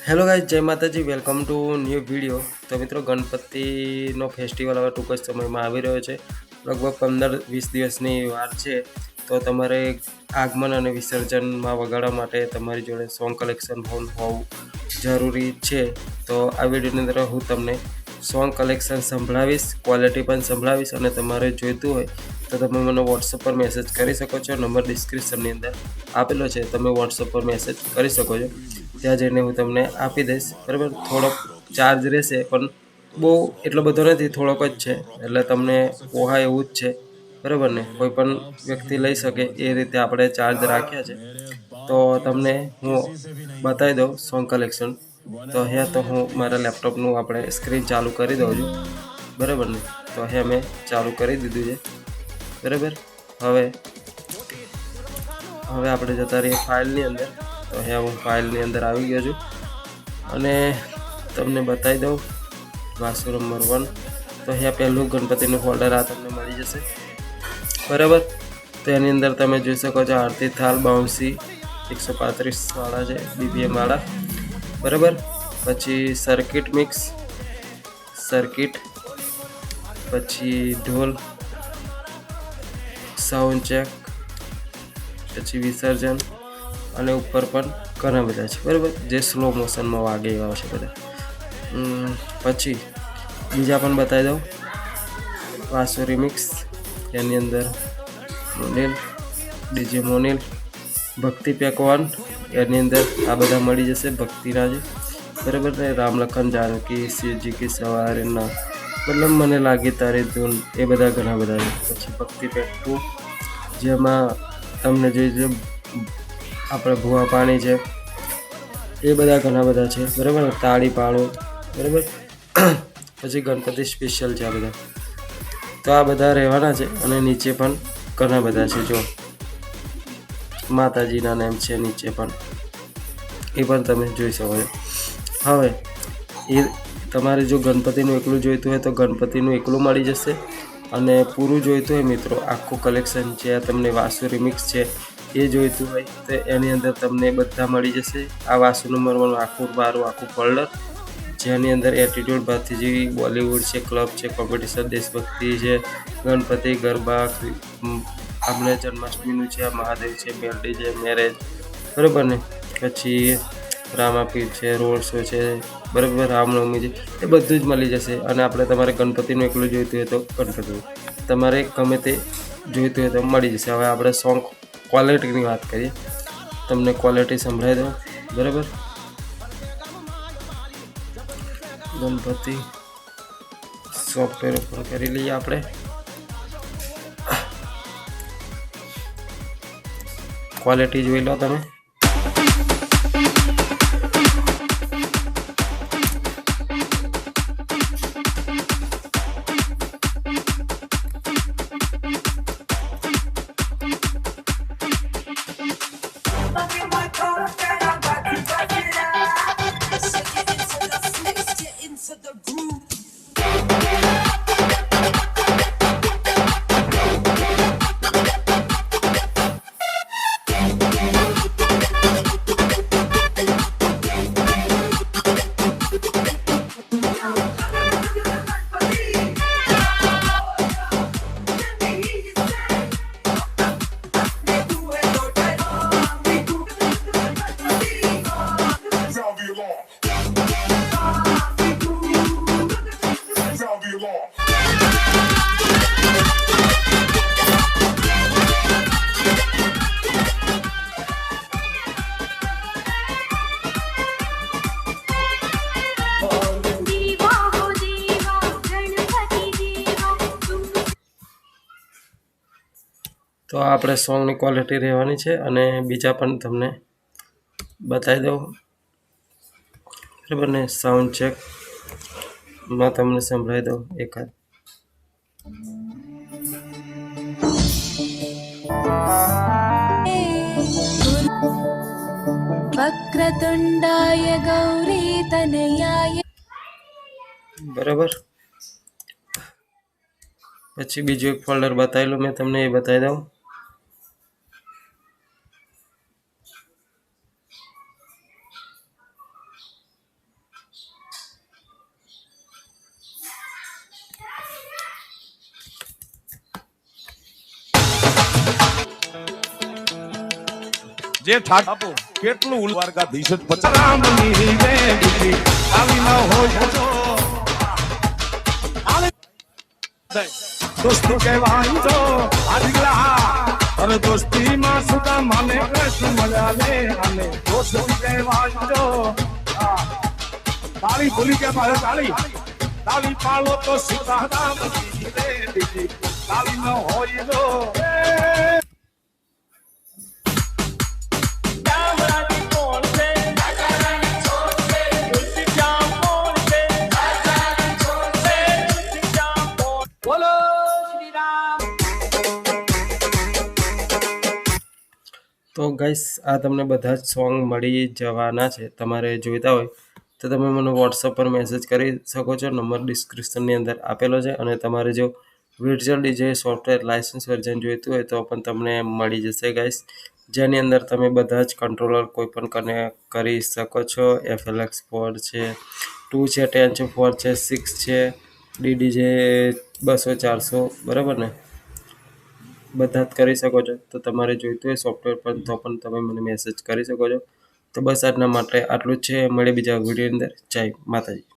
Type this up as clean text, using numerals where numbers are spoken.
Hello guys, જય માતાજી. Welcome to new video. તો મિત્રો, ગણપતિનો ફેસ્ટિવલ હવે ટૂંક જ સમયમાં આવી રહ્યો છે. લગભગ 15-20 દિવસની વાર છે. તો તમારે આગમન અને વિસર્જનમાં વગાડવા માટે તમારી જોડે સોંગ કલેક્શન હોવું જરૂરી છે. તો આ વિડીયોની અંદર હું તમને સોંગ કલેક્શન સંભળાવીશ, ક્વોલિટી પણ સંભળાવીશ, અને તમારે જોઈતું હોય તો તમે મને વોટ્સઅપ પર મેસેજ કરી શકો છો. નંબર ડિસ્ક્રિપ્શનની અંદર આપેલો છે, તમે વોટ્સઅપ પર મેસેજ કરી શકો છો. ત્યાં જઈને હું તમને આપી દઈશ. બરાબર, થોડોક ચાર્જ રહેશે, પણ બહુ એટલો બધો નથી, થોડોક જ છે. એટલે તમને પોહાય એવું જ છે. બરાબર ને, કોઈ પણ વ્યક્તિ લઈ શકે એ રીતે આપણે ચાર્જ રાખ્યા છે. તો તમને હું બતાવી દઉં સોંગ કલેક્શન. તો અહીંયા તો હું મારા લેપટોપનું આપણે સ્ક્રીન ચાલુ કરી દઉં છું. બરાબર ને, તો અહીંયા મેં ચાલુ કરી દીધું છે. બરાબર, હવે આપણે જતા રહીએ ફાઇલની અંદર. તો અહીંયા હું ફાઇલની અંદર આવી ગયો છું અને તમને બતાવી દઉં વાસુ નંબર 1. તો અહીંયા પહેલું ગણપતિનું ફોલ્ડર આ તમને મળી જશે. બરાબર, તો એની અંદર તમે જોઈ શકો છો આરતી થાલ બાઉન્સી 135 વાળા છે, BPM વાળા. બરાબર, પછી સર્કિટ મિક્સ, સર્કિટ, પછી ઢોલ, સાઉન્ડ ચેક, પછી વિસર્જન, અને ઉપર પણ ઘણા બધા છે. બરાબર, જે સ્લો મોશનમાં વાગે એવા છે બધા. પછી બીજા પણ બતાવી દઉં. વાસો રિમિક્સ, એની અંદર મોનિલ, ડીજે મોનિલ, ભક્તિ પેક 1, એની અંદર આ બધા મળી જશે ભક્તિના છે. બરાબર ને, રામલખન જાનકી, શિવજી કી સવારીના, મતલબ મને લાગી તારી ધૂન, એ બધા ઘણા બધા છે. પછી ભક્તિ પેક 2, જેમાં તમને જે આપણે ભૂવા પાણી છે, એ બધા ઘણા બધા છે. બરાબર, તાળી પાડો. બરાબર, પછી ગણપતિ સ્પેશિયલ છે આ બધા. તો આ બધા રહેવાના છે, અને નીચે પણ ઘણા બધા છે. જો માતાજીના નેમ છે નીચે પણ, એ પણ તમે જોઈ શકો છો. હવે એ તમારે જો ગણપતિનું એકલું જોઈતું હોય તો ગણપતિનું એકલું મળી જશે, અને પૂરું જોઈતું હોય મિત્રો, આખું કલેક્શન છે, તમને વાસુ રિમિક્સ છે એ જોઈતું હોય તો એની અંદર તમને બધા મળી જશે. આ વાસુ નંબર 1 આખું આખું ફોલ્ડર, જેની અંદર એટીટ્યુડ, ભતીજી, બોલિવૂડ છે, ક્લબ છે, કોમ્પિટિશન, દેશભક્તિ છે, ગણપતિ, ગરબા, આપણે જન્માષ્ટમીનું છે, મહાદેવ છે, મેલડી છે, મેરેજ. બરાબર ને, પછી રામાપીર છે, રોડ શો છે, બરાબર, રામનવમી છે, એ બધું જ મળી જશે. અને આપણે તમારે ગણપતિનું એકલું જોઈતું હોય તો ગણપતિનું, તમારે ગમે તે જોઈતું હોય તો મળી જશે. હવે આપણે સોંગ ક્વોલિટીની વાત કરીએ. તમને ક્વોલિટી સંભળાવી દઉં. બરાબર, ગણપતિ સોફ્ટવેર ઉપર કરી લઈએ આપણે. ક્વોલિટી જોઈ લો તમે. તો આપણે સોંગની ક્વોલિટી રહેવાની છે, અને બીજા પણ તમને બતાવી દઉં. બરાબર ને, સાઉન્ડ ચેકમાં તમને સંભળાવી દઉં એકાદ. વક્રતુંડાય ગૌરી તનયાય. બરાબર, પછી બીજું એક ફોલ્ડર બતાવેલું મેં તમને, એ બતાવી દઉં. જે ઠાઠ આપો કેટલું દ્વારકાધીશ જ પચાસ રામની રે દીકરી આવી ન હોય તો દોસ્તી કહેવાય તો આજગલા અરે દોસ્તી માં સુધા માને કૃષ્ણ મળ્યા લે અને દોસ્તી કહેવાય તો તાળી ભૂલી કે મારે તાળી પાડો તો સીતારામ રે દીકરી તાળી ન હોય તો તો ગાઈસ આ તમને બધા જ સોંગ મળી જવાના છે. તમારે જોઈતા હોય તો તમે મને વોટ્સઅપ પર મેસેજ કરી શકો છો. નંબર ડિસ્ક્રિપ્શનની અંદર આપેલો છે. અને તમારે જો વિર્ચ્યુઅલ ડીજે સોફ્ટવેર લાઇસન્સ વર્ઝન જોઈતું હોય તો પણ તમને મળી જશે ગાઈસ, જેની અંદર તમે બધા જ કંટ્રોલર કોઈ પણ કનેક્ટ કરી શકો છો. FLX 4 છે, 2 છે, 10 છે, 4 છે, 6 છે, DDJ 200 400, બરાબર ને, બધા જ કરી શકો છો. તો તમારે જોઈતું હોય સોફ્ટવેર પણ તો પણ તમે મને મેસેજ કરી શકો છો. તો બસ આજના માટે આટલું જ છે. મળે બીજા વિડીયોની અંદર. જય માતાજી.